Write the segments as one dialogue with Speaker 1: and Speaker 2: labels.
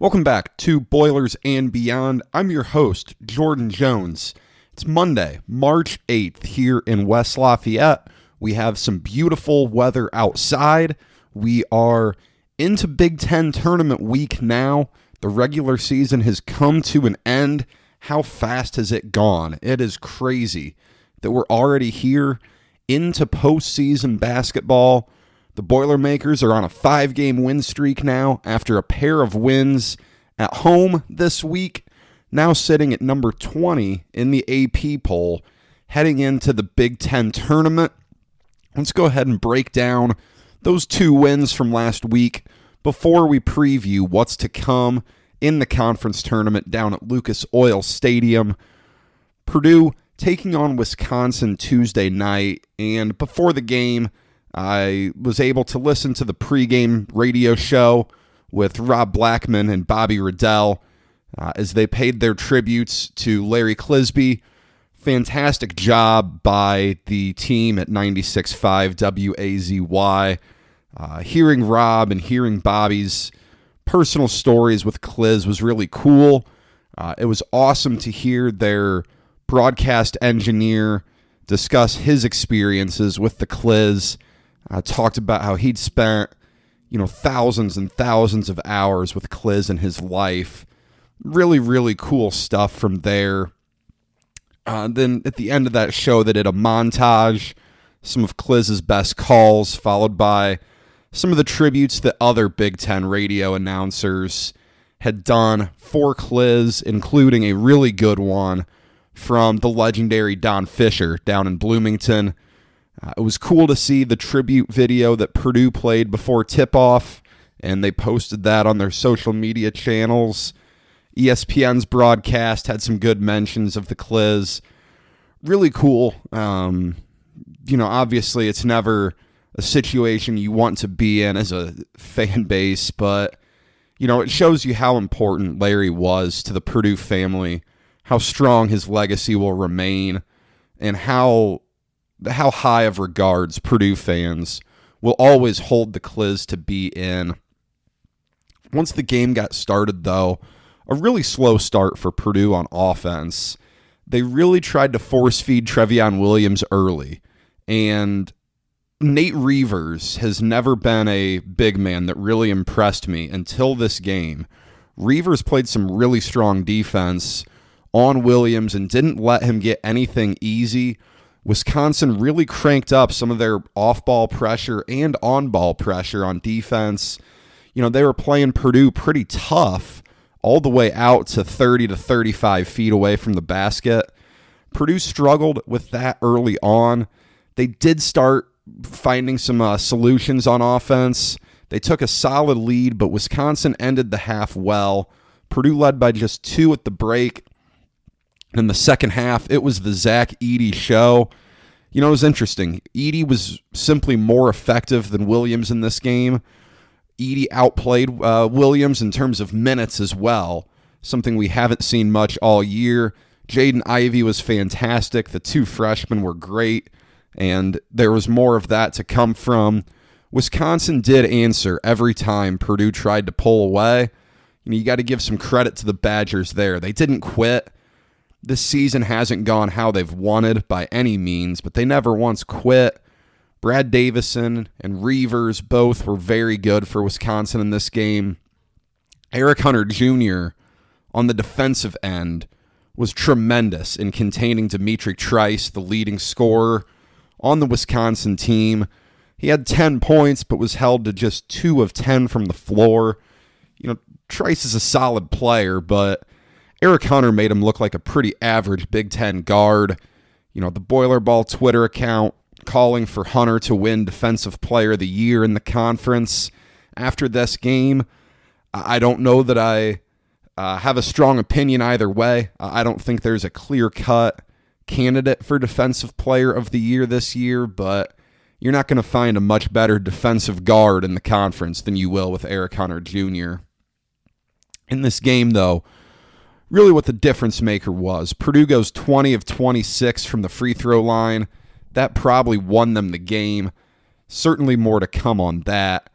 Speaker 1: Welcome back to Boilers and Beyond. I'm your host, Jordan Jones. It's Monday, March 8th here in West Lafayette. We have some beautiful weather outside. We are into Big Ten tournament week now. The regular season has come to an end. How fast has it gone? It is crazy that we're already here into postseason basketball. The Boilermakers are on a 5-game win streak now after a pair of wins at home this week, now sitting at number 20 in the AP poll, heading into the Big Ten tournament. Let's go ahead and break down those 2 wins from last week before we preview what's to come in the conference tournament down at Lucas Oil Stadium. Purdue taking on Wisconsin Tuesday night, and before the game, I was able to listen to the pregame radio show with Rob Blackman and Bobby Riddell as they paid their tributes to Larry Clisby. Fantastic job by the team at 96.5 WAZY. Hearing Rob and hearing Bobby's personal stories with Cliz was really cool. It was awesome to hear their broadcast engineer discuss his experiences with the Cliz. Talked about how he'd spent, thousands and thousands of hours with Cliz in his life. Really, really cool stuff from there. Then at the end of that show, they did a montage, some of Cliz's best calls, followed by some of the tributes that other Big Ten radio announcers had done for Cliz, including a really good one from the legendary Don Fisher down in Bloomington. It was cool to see the tribute video that Purdue played before tip-off, and they posted that on their social media channels. ESPN's broadcast had some good mentions of the Cliz. Really cool. Obviously it's never a situation you want to be in as a fan base, but, it shows you how important Larry was to the Purdue family, how strong his legacy will remain, and how high of regards Purdue fans will always hold the Cliz to be in. Once the game got started, though, a really slow start for Purdue on offense. They really tried to force-feed Trevion Williams early, and Nate Reavers has never been a big man that really impressed me until this game. Reavers played some really strong defense on Williams and didn't let him get anything easy. Wisconsin really cranked up some of their off-ball pressure and on-ball pressure on defense. They were playing Purdue pretty tough all the way out to 30 to 35 feet away from the basket. Purdue struggled with that early on. They did start finding some solutions on offense. They took a solid lead, but Wisconsin ended the half well. Purdue led by just 2 at the break. In the second half, it was the Zach Edey show. It was interesting. Edey was simply more effective than Williams in this game. Edey outplayed Williams in terms of minutes as well, something we haven't seen much all year. Jaden Ivey was fantastic. The 2 freshmen were great, and there was more of that to come from. Wisconsin did answer every time Purdue tried to pull away. You got to give some credit to the Badgers there. They didn't quit. This season hasn't gone how they've wanted by any means, but they never once quit. Brad Davison and Reavers both were very good for Wisconsin in this game. Eric Hunter Jr. on the defensive end was tremendous in containing Dimitri Trice, the leading scorer on the Wisconsin team. He had 10 points, but was held to just 2 of 10 from the floor. Trice is a solid player, but Eric Hunter made him look like a pretty average Big Ten guard. The Boiler Ball Twitter account calling for Hunter to win Defensive Player of the Year in the conference after this game. I don't know that I have a strong opinion either way. I don't think there's a clear-cut candidate for Defensive Player of the Year this year, but you're not going to find a much better defensive guard in the conference than you will with Eric Hunter Jr. In this game, though, really what the difference maker was, Purdue goes 20 of 26 from the free throw line. That probably won them the game. Certainly more to come on that.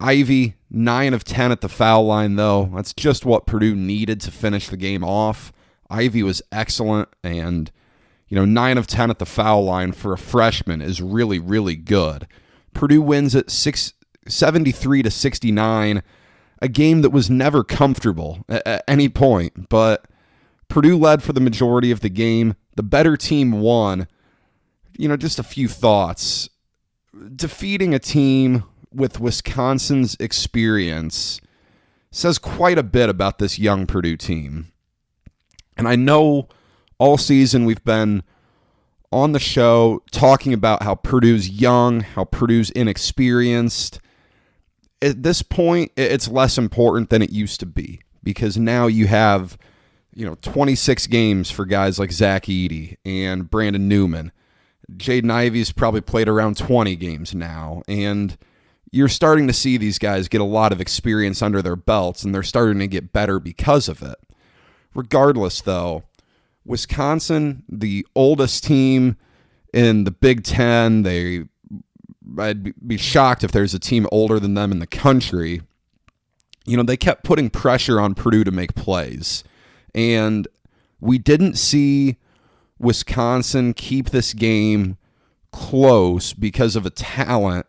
Speaker 1: Ivy, 9 of 10 at the foul line, though. That's just what Purdue needed to finish the game off. Ivy was excellent, and 9 of 10 at the foul line for a freshman is really, really good. Purdue wins at 73-69, a game that was never comfortable at any point, but Purdue led for the majority of the game. The better team won. Just a few thoughts. Defeating a team with Wisconsin's experience says quite a bit about this young Purdue team. And I know all season we've been on the show talking about how Purdue's young, how Purdue's inexperienced. At this point, it's less important than it used to be because now you have 26 games for guys like Zach Edey and Brandon Newman. Jaden Ivey's probably played around 20 games now, and you're starting to see these guys get a lot of experience under their belts, and they're starting to get better because of it. Regardless, though, Wisconsin, the oldest team in the Big Ten, I'd be shocked if there's a team older than them in the country. They kept putting pressure on Purdue to make plays, and we didn't see Wisconsin keep this game close because of a talent,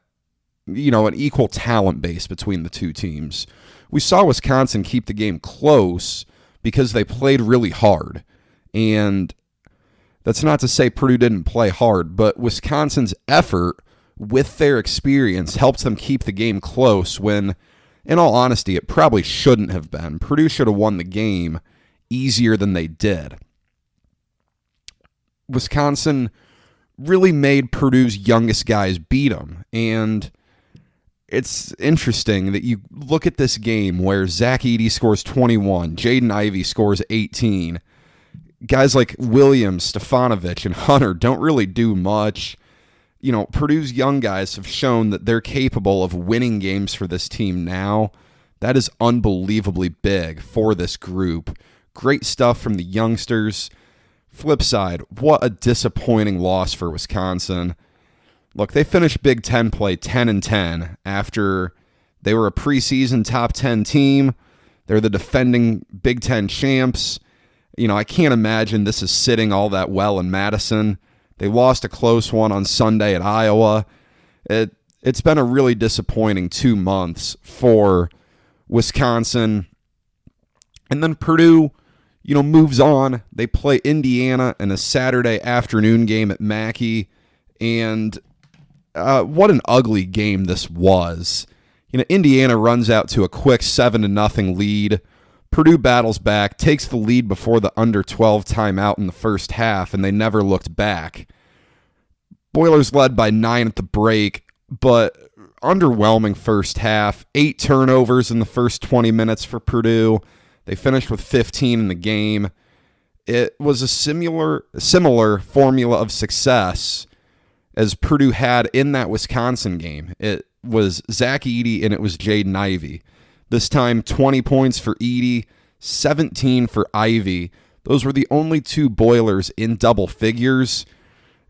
Speaker 1: an equal talent base between the two teams. We saw Wisconsin keep the game close because they played really hard. And that's not to say Purdue didn't play hard, but Wisconsin's effort with their experience helps them keep the game close when, in all honesty, it probably shouldn't have been. Purdue should have won the game easier than they did. Wisconsin really made Purdue's youngest guys beat them. And it's interesting that you look at this game where Zach Edey scores 21, Jaden Ivey scores 18. Guys like Williams, Stefanovic, and Hunter don't really do much. Purdue's young guys have shown that they're capable of winning games for this team now. That is unbelievably big for this group. Great stuff from the youngsters. Flip side, what a disappointing loss for Wisconsin. Look, they finished Big Ten play 10-10 after they were a preseason top 10 team. They're the defending Big Ten champs. I can't imagine this is sitting all that well in Madison. They lost a close one on Sunday at Iowa. It's been a really disappointing 2 months for Wisconsin. And then Purdue, moves on. They play Indiana in a Saturday afternoon game at Mackey. And what an ugly game this was. Indiana runs out to a quick 7-0 lead. Purdue battles back, takes the lead before the under 12 timeout in the first half, and they never looked back. Boilers led by 9 at the break, but underwhelming first half. 8 turnovers in the first 20 minutes for Purdue. They finished with 15 in the game. It was a similar formula of success as Purdue had in that Wisconsin game. It was Zach Edey and it was Jaden Ivey. This time, 20 points for Edey, 17 for Ivey. Those were the only 2 Boilers in double figures.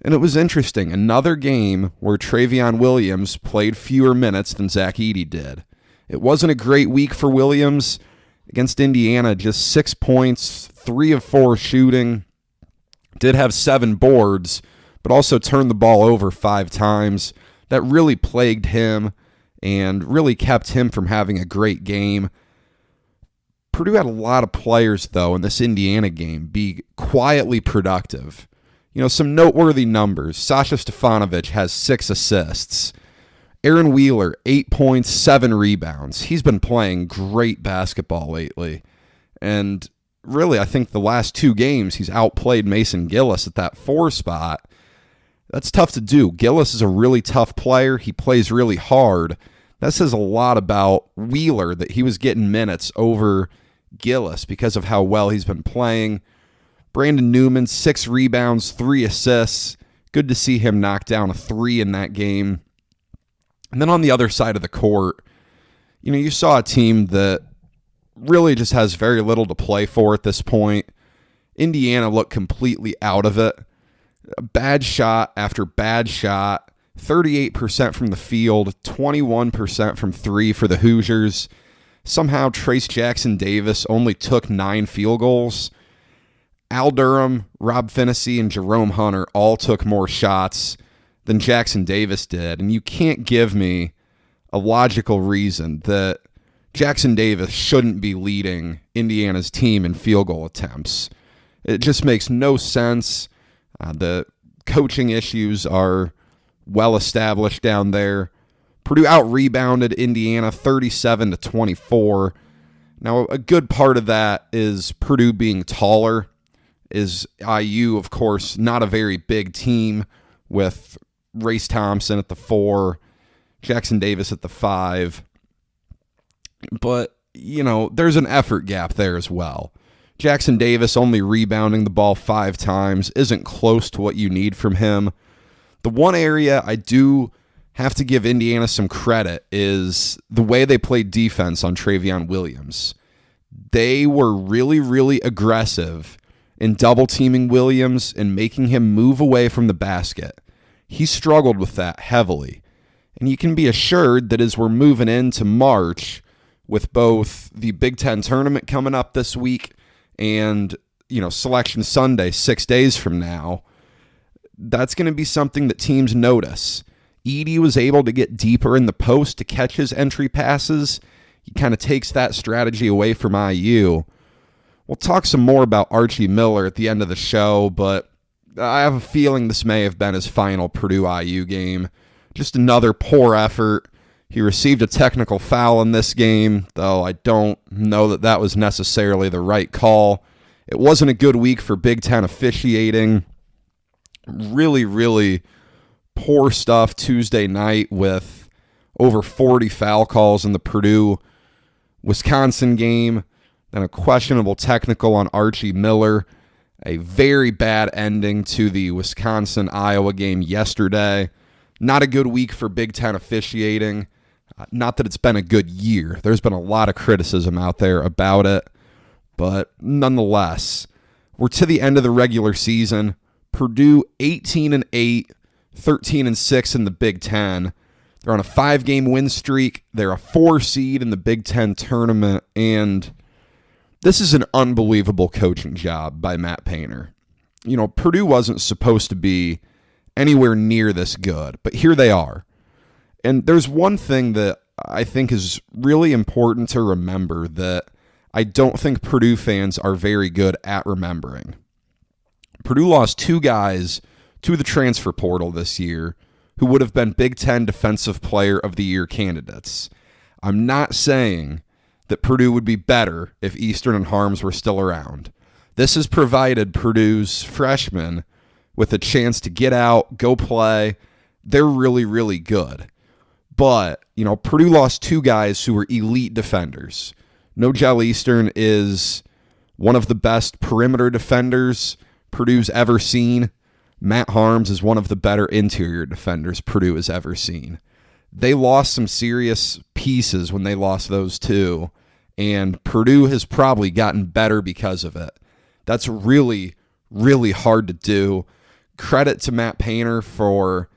Speaker 1: And it was interesting. Another game where Travion Williams played fewer minutes than Zach Edey did. It wasn't a great week for Williams. Against Indiana, just 6 points, 3 of 4 shooting. Did have 7 boards, but also turned the ball over 5 times. That really plagued him and really kept him from having a great game. Purdue had a lot of players, though, in this Indiana game be quietly productive. Some noteworthy numbers. Sasha Stefanovic has 6 assists. Aaron Wheeler, 8 points, 7 rebounds. He's been playing great basketball lately. And really, I think the last 2 games, he's outplayed Mason Gillis at that 4 spot. That's tough to do. Gillis is a really tough player. He plays really hard. That says a lot about Wheeler, that he was getting minutes over Gillis because of how well he's been playing. Brandon Newman, 6 rebounds, 3 assists. Good to see him knock down a 3 in that game. And then on the other side of the court, you saw a team that really just has very little to play for at this point. Indiana looked completely out of it. Bad shot after bad shot. 38% from the field, 21% from three for the Hoosiers. Somehow Trace Jackson-Davis only took 9 field goals. Al Durham, Rob Finney, and Jerome Hunter all took more shots than Jackson-Davis did. And you can't give me a logical reason that Jackson-Davis shouldn't be leading Indiana's team in field goal attempts. It just makes no sense. The coaching issues are well established down there. Purdue out-rebounded Indiana 37-24. Now, a good part of that is Purdue being taller. Is IU, of course, not a very big team with Race Thompson at the 4, Jackson-Davis at the 5. But, there's an effort gap there as well. Jackson-Davis only rebounding the ball 5 times isn't close to what you need from him. The one area I do have to give Indiana some credit is the way they played defense on Travion Williams. They were really, really aggressive in double-teaming Williams and making him move away from the basket. He struggled with that heavily. And you can be assured that as we're moving into March, with both the Big Ten tournament coming up this week and, Selection Sunday 6 days from now, that's going to be something that teams notice. Edey was able to get deeper in the post to catch his entry passes. He kind of takes that strategy away from IU. We'll talk some more about Archie Miller at the end of the show, but I have a feeling this may have been his final Purdue-IU game. Just another poor effort. He received a technical foul in this game, though I don't know that that was necessarily the right call. It wasn't a good week for Big Ten officiating. Really, really poor stuff Tuesday night with over 40 foul calls in the Purdue-Wisconsin game. Then a questionable technical on Archie Miller. A very bad ending to the Wisconsin-Iowa game yesterday. Not a good week for Big Ten officiating. Not that it's been a good year. There's been a lot of criticism out there about it. But nonetheless, we're to the end of the regular season. Purdue 18-8, 13-6 in the Big Ten. They're on a 5-game win streak. They're a 4 seed in the Big Ten tournament. And this is an unbelievable coaching job by Matt Painter. Purdue wasn't supposed to be anywhere near this good, but here they are. And there's one thing that I think is really important to remember that I don't think Purdue fans are very good at remembering. Purdue lost 2 guys to the transfer portal this year who would have been Big Ten Defensive Player of the Year candidates. I'm not saying that Purdue would be better if Eastern and Harms were still around. This has provided Purdue's freshmen with a chance to get out, go play. They're really, really good. But, Purdue lost 2 guys who were elite defenders. Nogel Eastern is one of the best perimeter defenders Purdue's ever seen. Matt Harms is one of the better interior defenders Purdue has ever seen. They lost some serious pieces when they lost those 2, and Purdue has probably gotten better because of it. That's really, really hard to do. Credit to Matt Painter for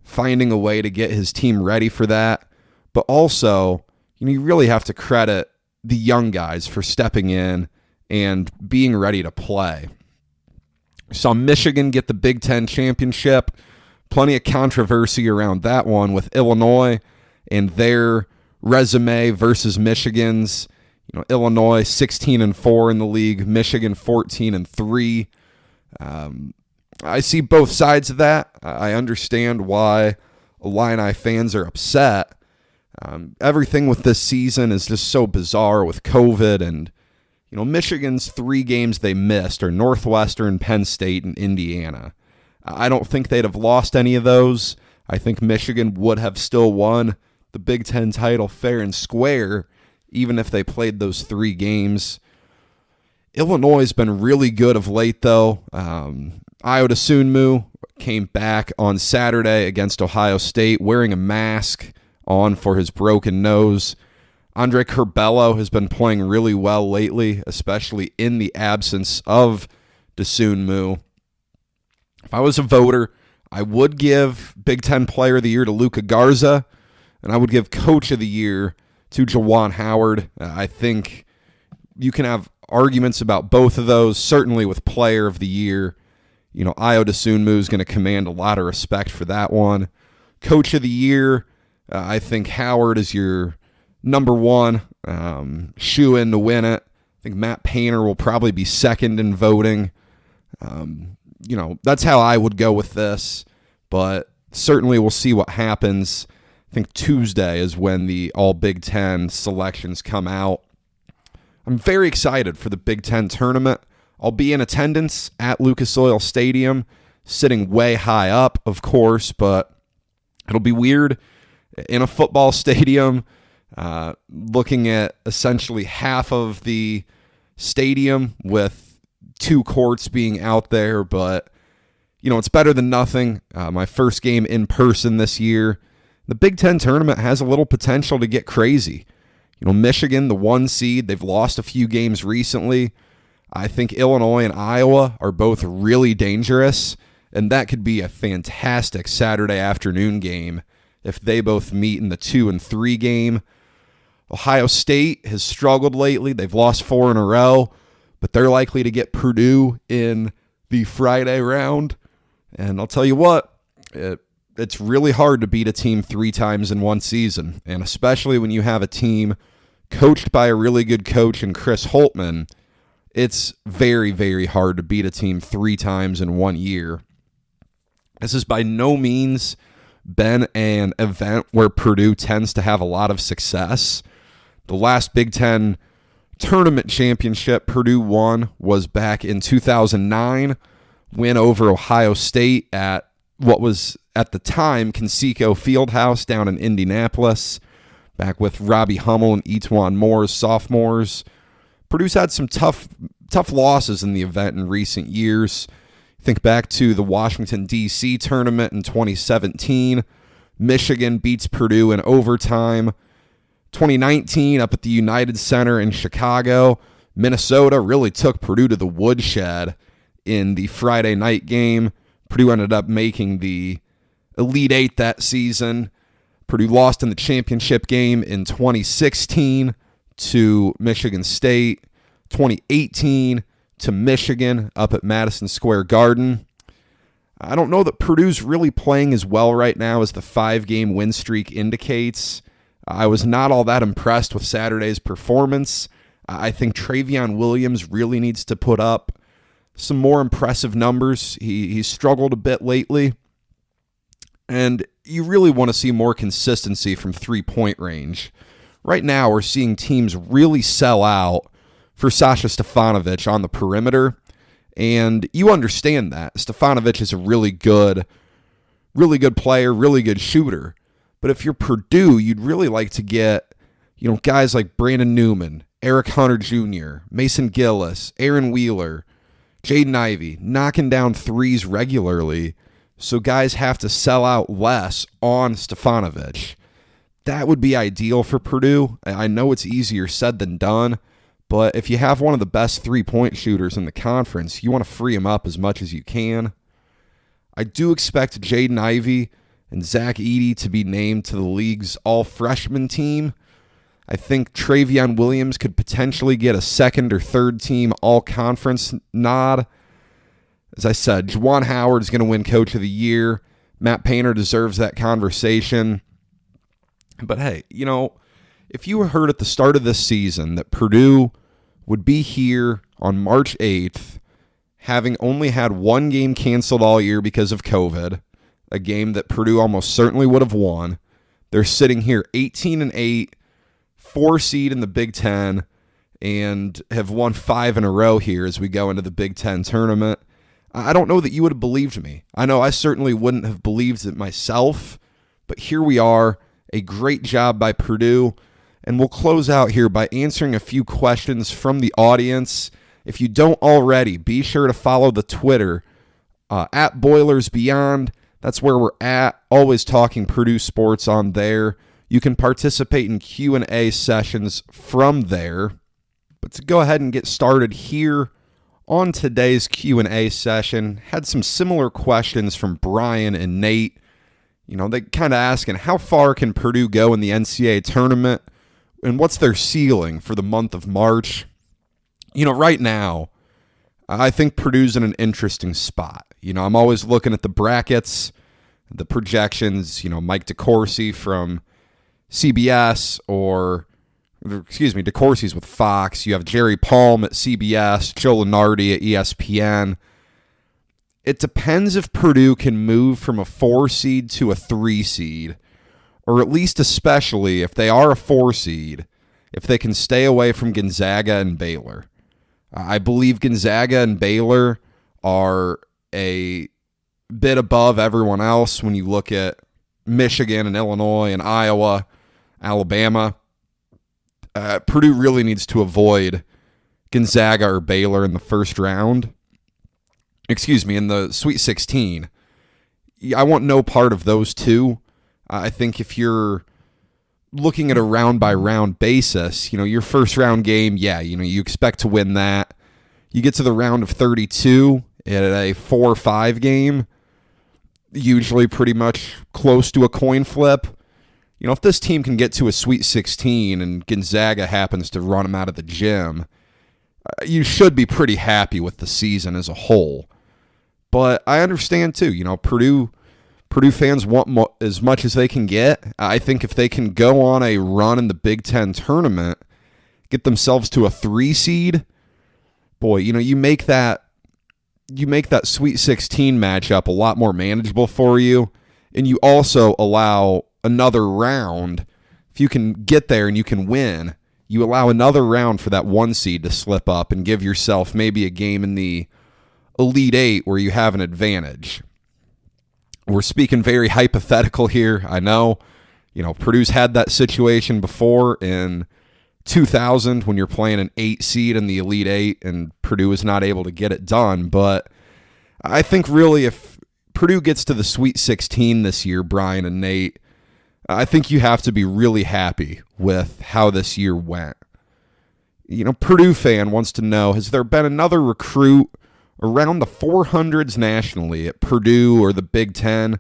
Speaker 1: finding a way to get his team ready for that. But also, you really have to credit the young guys for stepping in and being ready to play. Saw Michigan get the Big Ten championship. Plenty of controversy around that one with Illinois and their resume versus Michigan's. Illinois 16-4 in the league, Michigan 14-3. I see both sides of that. I understand why Illini fans are upset. Everything with this season is just so bizarre with COVID, and Michigan's 3 games they missed are Northwestern, Penn State, and Indiana. I don't think they'd have lost any of those. I think Michigan would have still won the Big Ten title fair and square, even if they played those 3 games. Illinois has been really good of late, though. Iota Sunmu came back on Saturday against Ohio State wearing a mask on for his broken nose. Andre Curbelo has been playing really well lately, especially in the absence of Dosunmu. If I was a voter, I would give Big Ten Player of the Year to Luka Garza, and I would give Coach of the Year to Juwan Howard. I think you can have arguments about both of those, certainly with Player of the Year. Ayo Dosunmu is going to command a lot of respect for that one. Coach of the Year, I think Howard is your number one, shoe-in to win it. I think Matt Painter will probably be second in voting. That's how I would go with this, but certainly we'll see what happens. I think Tuesday is when the all Big Ten selections come out. I'm very excited for the Big Ten tournament. I'll be in attendance at Lucas Oil Stadium, sitting way high up, of course, but it'll be weird in a football stadium, looking at essentially half of the stadium with two courts being out there, but it's better than nothing. My first game in person this year. The Big Ten tournament has a little potential to get crazy. Michigan, the 1 seed, they've lost a few games recently. I think Illinois and Iowa are both really dangerous, and that could be a fantastic Saturday afternoon game if they both meet in the 2 and 3 game. Ohio State has struggled lately. They've lost 4 in a row, but they're likely to get Purdue in the Friday round. And I'll tell you what, it's really hard to beat a team 3 times in one season, and especially when you have a team coached by a really good coach in Chris Holtmann. It's very, very hard to beat a team 3 times in 1 year. This has by no means been an event where Purdue tends to have a lot of success. The last Big Ten tournament championship Purdue won was back in 2009, win over Ohio State at what was at the time Conseco Fieldhouse down in Indianapolis, back with Robbie Hummel and Etwan Moore as sophomores. Purdue's had some tough losses in the event in recent years. Think back to the Washington, D.C. tournament in 2017. Michigan beats Purdue in overtime. 2019, up at the United Center in Chicago, Minnesota really took Purdue to the woodshed in the Friday night game. Purdue ended up making the Elite Eight that season. Purdue lost in the championship game in 2016 to Michigan State. 2018 to Michigan up at Madison Square Garden. I don't know that Purdue's really playing as well right now as the 5-game win streak indicates. I was not all that impressed with Saturday's performance. I think Travion Williams really needs to put up some more impressive numbers. He's struggled a bit lately. And you really want to see more consistency from 3-point range. Right now, we're seeing teams really sell out for Sasha Stefanovic on the perimeter, and you understand that. Stefanovic is a really good player, really good shooter. But if you're Purdue, you'd really like to get, guys like Brandon Newman, Eric Hunter Jr., Mason Gillis, Aaron Wheeler, Jaden Ivey, knocking down threes regularly, so guys have to sell out less on Stefanovic. That would be ideal for Purdue. I know it's easier said than done, but if you have one of the best 3-point shooters in the conference, you want to free him up as much as you can. I do expect Jaden Ivey and Zach Edey to be named to the league's all-freshman team. I think Travion Williams could potentially get a second or third team all-conference nod. As I said, Juwan Howard is going to win Coach of the Year. Matt Painter deserves that conversation. But hey, if you heard at the start of this season that Purdue would be here on March 8th, having only had 1 game canceled all year because of COVID, a game that Purdue almost certainly would have won, they're sitting here 18-8, 4 seed in the Big Ten, and have won 5 in a row here as we go into the Big Ten tournament. I don't know that you would have believed me. I know I certainly wouldn't have believed it myself, but here we are. A great job by Purdue. And we'll close out here by answering a few questions from the audience. If you don't already, be sure to follow the Twitter at Boilers Beyond. That's where we're at, always talking Purdue sports on there. You can participate in Q&A sessions from there. But to go ahead and get started here On today's Q&A session, had some similar questions from Brian and Nate. They kind of asking, how far can Purdue go in the NCAA tournament? And what's their ceiling for the month of March? Right now, I think Purdue's in an interesting spot. I'm always looking at the brackets, the projections, Mike DeCourcy from CBS DeCourcy's with Fox. You have Jerry Palm at CBS, Joe Lunardi at ESPN. It depends if Purdue can move from a 4 seed to a 3 seed, or at least especially if they are a 4 seed, if they can stay away from Gonzaga and Baylor. I believe Gonzaga and Baylor are a bit above everyone else when you look at Michigan and Illinois and Iowa, Alabama. Purdue really needs to avoid Gonzaga or Baylor in the first round. In the Sweet 16. I want no part of those two. I think if you're looking at a round-by-round basis, your first round game, you expect to win that. You get to the round of 32 at a 4-5 game, usually pretty much close to a coin flip. If this team can get to a Sweet 16 and Gonzaga happens to run them out of the gym, you should be pretty happy with the season as a whole. But I understand, too, Purdue fans want as much as they can get. I think if they can go on a run in the Big Ten tournament, get themselves to a 3 seed, boy, you make that Sweet 16 matchup a lot more manageable for you, and you also allow another round. If you can get there and you can win, you allow another round for that 1 seed to slip up and give yourself maybe a game in the Elite Eight where you have an advantage. We're speaking very hypothetical here. I know, Purdue's had that situation before in 2000 when you're playing an 8 seed in the Elite Eight and Purdue is not able to get it done. But I think really if Purdue gets to the Sweet 16 this year, Brian and Nate, I think you have to be really happy with how this year went. Purdue fan wants to know, has there been another recruit around the 400s nationally at Purdue or the Big Ten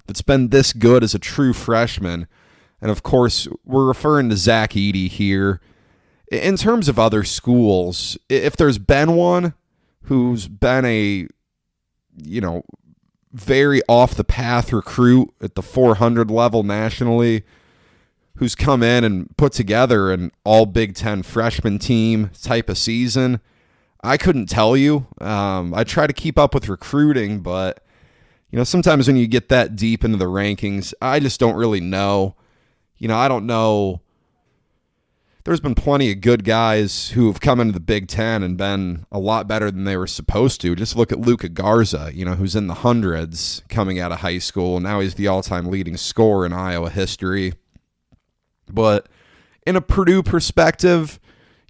Speaker 1: that's been this good as a true freshman? And of course, we're referring to Zach Edey here. In terms of other schools, if there's been one who's been a, very off-the-path recruit at the 400 level nationally, who's come in and put together an all Big Ten freshman team type of season, I couldn't tell you. I try to keep up with recruiting, but sometimes when you get that deep into the rankings, I just don't really know. I don't know. There's been plenty of good guys who have come into the Big Ten and been a lot better than they were supposed to. Just look at Luka Garza, who's in the hundreds coming out of high school. Now he's the all-time leading scorer in Iowa history. But in a Purdue perspective,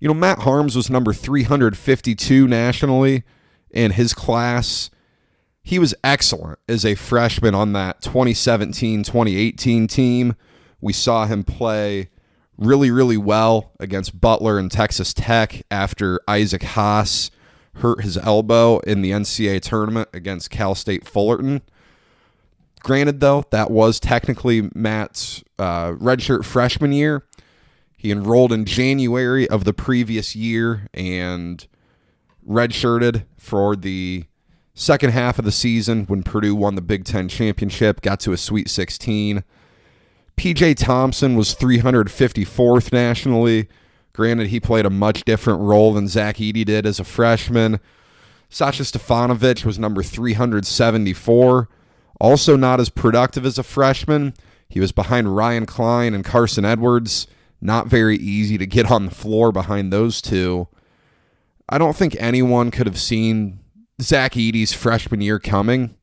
Speaker 1: Matt Harms was number 352 nationally in his class. He was excellent as a freshman on that 2017-2018 team. We saw him play really, really well against Butler and Texas Tech after Isaac Haas hurt his elbow in the NCAA tournament against Cal State Fullerton. Granted, though, that was technically Matt's redshirt freshman year. He enrolled in January of the previous year and redshirted for the second half of the season when Purdue won the Big Ten championship, got to a Sweet 16. P.J. Thompson was 354th nationally. Granted, he played a much different role than Zach Edey did as a freshman. Sasha Stefanovic was number 374. Also not as productive as a freshman. He was behind Ryan Klein and Carson Edwards. Not very easy to get on the floor behind those two. I don't think anyone could have seen Zach Edey's freshman year coming.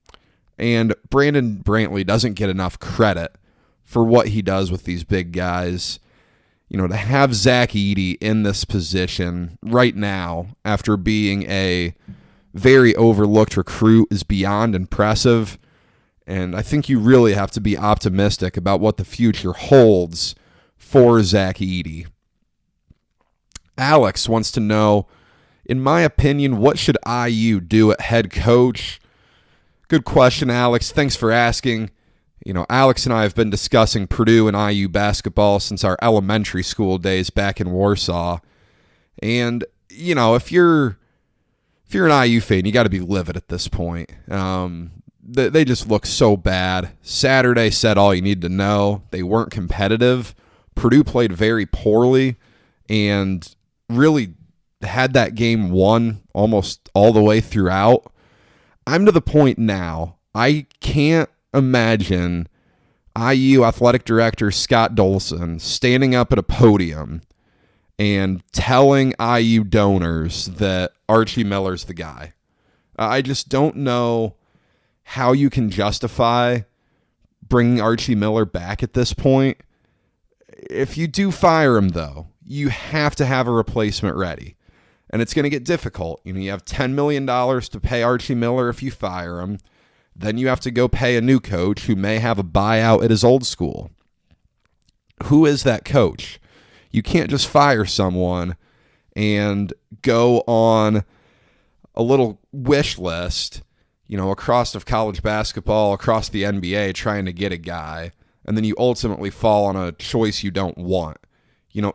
Speaker 1: And Brandon Brantley doesn't get enough credit for what he does with these big guys. To have Zach Edey in this position right now after being a very overlooked recruit is beyond impressive. And I think you really have to be optimistic about what the future holds for Zach Edey. Alex wants to know, In my opinion, what should IU do at head coach? Good question, Alex. Thanks for asking. Alex and I have been discussing Purdue and IU basketball since our elementary school days back in Warsaw. And, if you're an IU fan, you got to be livid at this point. They just look so bad. Saturday said all you need to know. They weren't competitive. Purdue played very poorly and really had that game won almost all the way throughout. I'm to the point now, I can't imagine IU athletic director Scott Dolson standing up at a podium and telling IU donors that Archie Miller's the guy. I just don't know how you can justify bringing Archie Miller back at this point. If you do fire him, though, you have to have a replacement ready. And it's going to get difficult. You have $10 million to pay Archie Miller if you fire him. Then you have to go pay a new coach who may have a buyout at his old school. Who is that coach? You can't just fire someone and go on a little wish list, across of college basketball, across the NBA, trying to get a guy, and then you ultimately fall on a choice you don't want.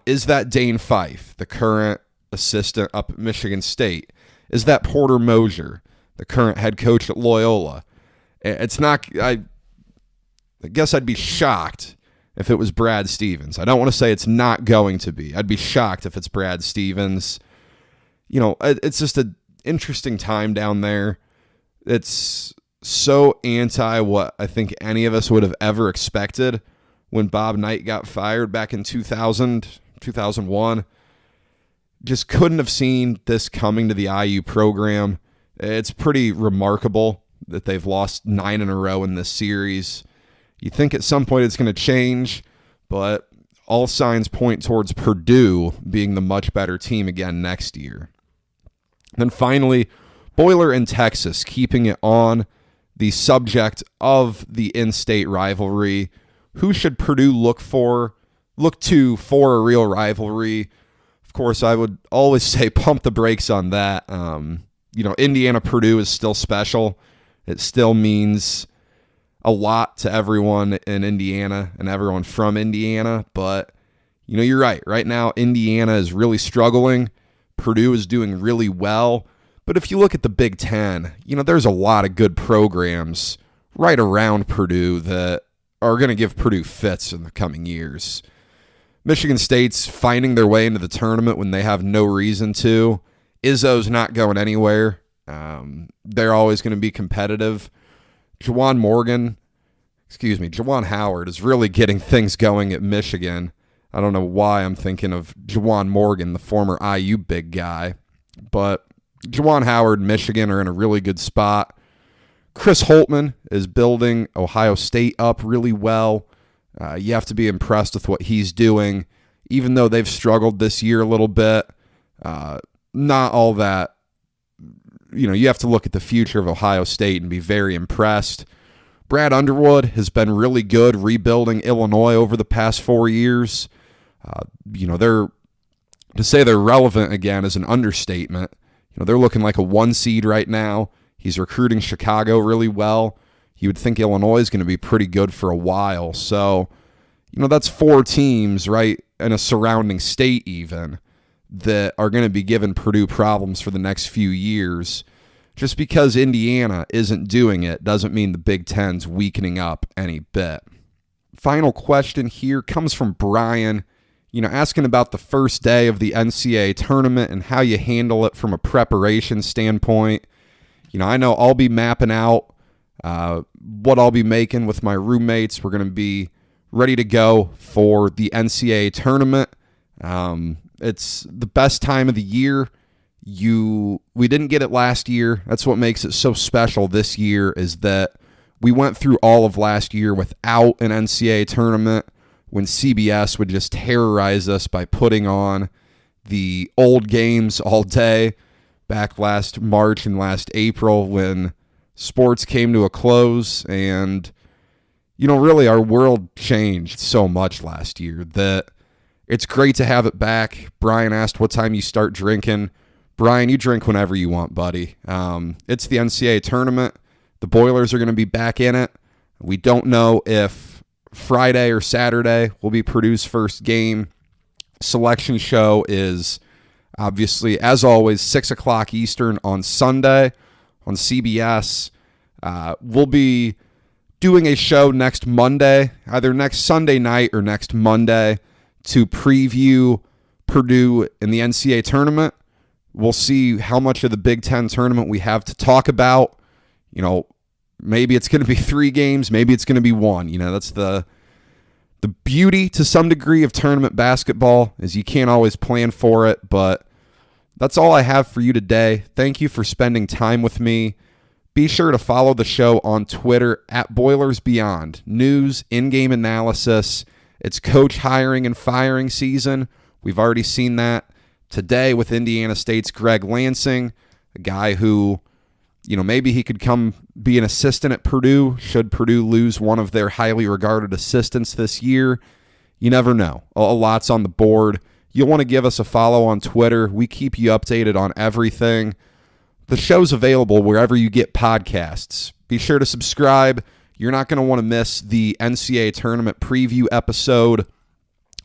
Speaker 1: Is that Dane Fife, the current assistant up at Michigan State? Is that Porter Moser, the current head coach at Loyola? It's not. I guess I'd be shocked if it was Brad Stevens. I don't want to say it's not going to be. I'd be shocked if it's Brad Stevens. It's just an interesting time down there. It's so anti what I think any of us would have ever expected when Bob Knight got fired back in 2000, 2001. Just couldn't have seen this coming to the IU program. It's pretty remarkable that they've lost 9 in a row in this series. You think at some point it's going to change, but all signs point towards Purdue being the much better team again next year. Then finally, Boiler in Texas, keeping it on the subject of the in-state rivalry. Who should Purdue look to for a real rivalry? Of course, I would always say pump the brakes on that. Indiana-Purdue is still special. It still means a lot to everyone in Indiana and everyone from Indiana. But, you're right. Right now, Indiana is really struggling. Purdue is doing really well. But if you look at the Big Ten, there's a lot of good programs right around Purdue that are going to give Purdue fits in the coming years. Michigan State's finding their way into the tournament when they have no reason to. Izzo's not going anywhere. They're always going to be competitive. Juwan Howard is really getting things going at Michigan. I don't know why I'm thinking of Juwan Morgan, the former IU big guy. But Juwan Howard and Michigan are in a really good spot. Chris Holtmann is building Ohio State up really well. You have to be impressed with what he's doing, even though they've struggled this year a little bit. Not all that. You have to look at the future of Ohio State and be very impressed. Brad Underwood has been really good rebuilding Illinois over the past 4 years. To say they're relevant again is an understatement. They're looking like a 1 seed right now. He's recruiting Chicago really well. You would think Illinois is going to be pretty good for a while. So, that's 4 teams, right, in a surrounding state even, that are going to be giving Purdue problems for the next few years. Just because Indiana isn't doing it doesn't mean the Big Ten's weakening up any bit. Final question here comes from Brian, asking about the first day of the NCAA tournament and how you handle it from a preparation standpoint. I know I'll be mapping out what I'll be making with my roommates. We're going to be ready to go for the NCAA tournament. It's the best time of the year. We didn't get it last year. That's what makes it so special this year, is that we went through all of last year without an NCAA tournament, when CBS would just terrorize us by putting on the old games all day back last March and last April, when sports came to a close. And, really our world changed so much last year that it's great to have it back. Brian asked what time you start drinking. Brian, you drink whenever you want, buddy. It's the NCAA tournament. The Boilers are going to be back in it. We don't know if Friday or Saturday will be Purdue's first game. Selection show is obviously, as always, 6 o'clock Eastern on Sunday on CBS. We'll be doing a show next Monday, either next Sunday night or next Monday, to preview Purdue in the NCAA tournament. We'll see how much of the Big Ten tournament we have to talk about. Maybe it's going to be 3 games. Maybe it's going to be 1. That's the beauty to some degree of tournament basketball, is you can't always plan for it. But that's all I have for you today. Thank you for spending time with me. Be sure to follow the show on Twitter at Boilers Beyond. News, in-game analysis. It's coach hiring and firing season. We've already seen that today with Indiana State's Greg Lansing, a guy who, maybe he could come be an assistant at Purdue should Purdue lose one of their highly regarded assistants this year. You never know. A lot's on the board. You'll want to give us a follow on Twitter. We keep you updated on everything. The show's available wherever you get podcasts. Be sure to subscribe. You're not going to want to miss the NCAA tournament preview episode.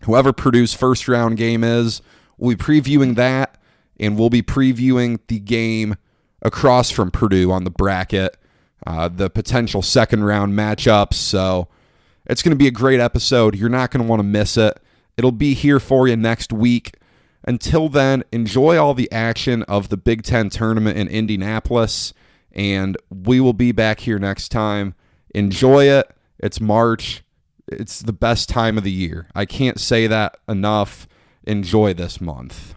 Speaker 1: Whoever Purdue's first round game is, we'll be previewing that, and we'll be previewing the game across from Purdue on the bracket, the potential second round matchups. So it's going to be a great episode. You're not going to want to miss it. It'll be here for you next week. Until then, enjoy all the action of the Big Ten tournament in Indianapolis, and we will be back here next time. Enjoy it. It's March. It's the best time of the year. I can't say that enough. Enjoy this month.